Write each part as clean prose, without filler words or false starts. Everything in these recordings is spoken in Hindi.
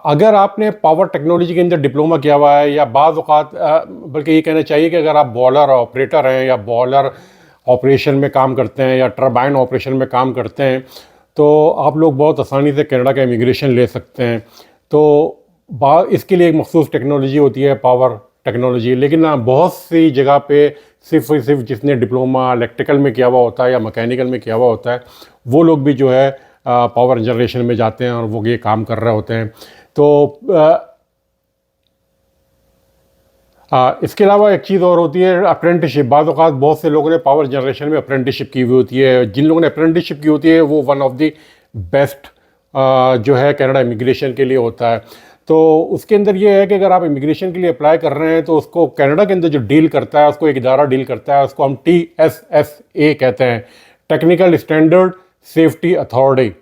अगर आपने पावर टेक्नोलॉजी के अंदर डिप्लोमा किया हुआ है या बाज़ औक़ात बल्कि ये कहना चाहिए कि अगर आप बॉयलर ऑपरेटर हैं या बॉयलर ऑपरेशन में काम करते हैं या टरबाइन ऑपरेशन में काम करते हैं, तो आप लोग बहुत आसानी से कनाडा का इमिग्रेशन ले सकते हैं। तो इसके लिए एक मखसूस टेक्नोलॉजी होती है पावर टेक्नोलॉजी, लेकिन बहुत सी जगह पे सिर्फ और सिर्फ जिसने डिप्लोमा इलेक्ट्रिकल में किया हुआ होता है या मैकेनिकल में किया हुआ होता है, वो लोग भी जो है पावर जनरेशन में जाते हैं और वो ये काम कर रहे होते हैं। तो इसके अलावा एक चीज़ और होती है अप्रेंटिसशिप। बाज़ औक़ात बहुत से लोगों ने पावर जनरेशन में अप्रेंटिसशिप की हुई होती है। जिन लोगों ने अप्रेंटिसशिप की होती है वो वन ऑफ द बेस्ट जो है कनाडा इमिग्रेशन के लिए होता है। तो उसके अंदर ये है कि अगर आप इमिग्रेशन के लिए अप्लाई कर रहे हैं तो उसको कनाडा के अंदर जो डील करता है, उसको एक इदारा डील करता है, उसको हम TSSA कहते हैं, टेक्निकल स्टैंडर्ड सेफ्टी अथॉरिटी।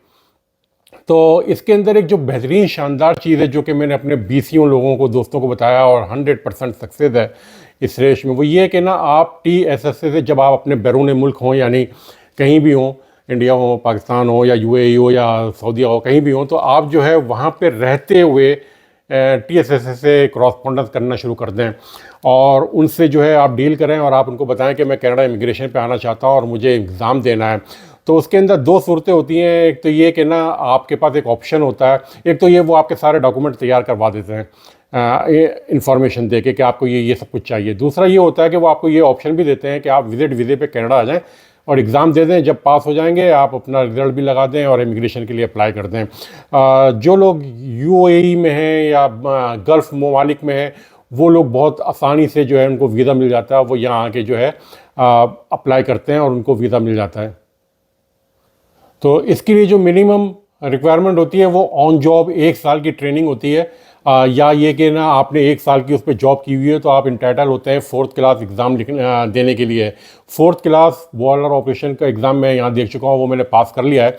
तो इसके अंदर एक जो बेहतरीन शानदार चीज़ है जो कि मैंने अपने 20 लोगों को, दोस्तों को बताया और 100% सक्सेस है इस रेस में, वो ये है कि ना आप TSSA से जब आप अपने बैरून मुल्क हों, यानी कहीं भी हों, इंडिया हो, पाकिस्तान हो या UAE हो या सऊदीया हो, कहीं भी हो, तो आप जो है वहाँ पे रहते हुए TSSA से क्रॉसपॉन्डेंस करना शुरू कर दें और उनसे जो है आप डील करें और आप उनको बताएं कि मैं कनाडा इमिग्रेशन पे आना चाहता हूँ और मुझे एग्ज़ाम देना है। तो उसके अंदर दो सूरतें होती हैं। एक तो ये कि ना आपके पास एक ऑप्शन होता है, एक तो ये वो आपके सारे डॉक्यूमेंट तैयार करवा देते हैं इंफॉर्मेशन दे के कि आपको ये सब कुछ चाहिए। दूसरा ये होता है कि वो आपको ये ऑप्शन भी देते हैं कि आप विजिट वीज़े पे कनाडा आ जाएं और एग्ज़ाम दे दें, जब पास हो जाएंगे आप अपना रिज़ल्ट भी लगा दें और इमिग्रेशन के लिए अप्लाई कर दें। जो लोग UAE में हैं या गल्फ़ ममालिक में हैं, वो लोग बहुत आसानी से जो है उनको वीज़ा मिल जाता है, वो यहाँ आके जो है अप्लाई करते हैं और उनको वीज़ा मिल जाता है। तो इसके लिए जो मिनिमम रिक्वायरमेंट होती है वो ऑन जॉब 1 साल की ट्रेनिंग होती है, या ये कि ना आपने 1 साल की उस पर जॉब की हुई है तो आप इंटाइटल होते हैं 4th क्लास एग्ज़ाम देने के लिए। 4th क्लास बॉयलर ऑपरेशन का एग्ज़ाम मैं यहाँ देख चुका हूँ, वो मैंने पास कर लिया है,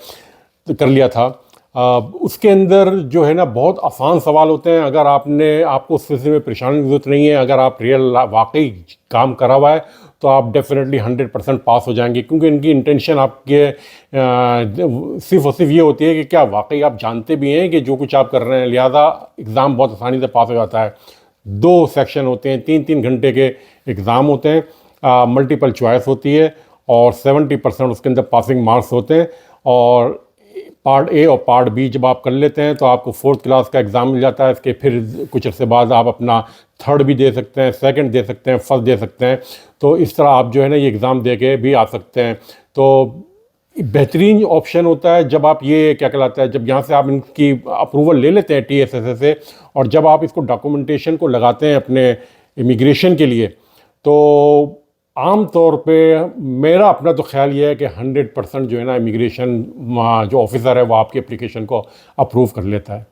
तो कर लिया था। उसके अंदर जो है ना बहुत आसान सवाल होते हैं। अगर आपको उस सिलसिले में परेशानी की ज़रूरत नहीं है, अगर आप वाकई काम करा हुआ है तो आप डेफिनेटली 100% पास हो जाएंगे, क्योंकि इनकी इंटेंशन आपके सिर्फ और सिर्फ ये होती है कि क्या वाकई आप जानते भी हैं कि जो कुछ आप कर रहे हैं, लिहाजा एग्ज़ाम बहुत आसानी से पास हो जाता है। 2 सेक्शन होते हैं, 3-3 घंटे के एग्ज़ाम होते हैं, मल्टीपल चॉइस होती है और 70% उसके अंदर पासिंग मार्क्स होते हैं। और पार्ट A और पार्ट B जब आप कर लेते हैं तो आपको 4th क्लास का एग्ज़ाम मिल जाता है। इसके फिर कुछ अर्से बाद आप अपना 3rd भी दे सकते हैं, 2nd दे सकते हैं, 1st दे सकते हैं। तो इस तरह आप जो है ना ये एग्ज़ाम दे के भी आ सकते हैं। तो बेहतरीन ऑप्शन होता है जब आप ये क्या कहलाता है, जब यहाँ से आप इनकी अप्रूवल ले लेते हैं TSSA से और जब आप इसको डॉक्यूमेंटेशन को लगाते हैं अपने इमिग्रेशन के लिए, तो आम तौर पे मेरा अपना तो ख्याल ये है कि 100% जो है ना इमिग्रेशन जो ऑफिसर है वो आपकी एप्लीकेशन को अप्रूव कर लेता है।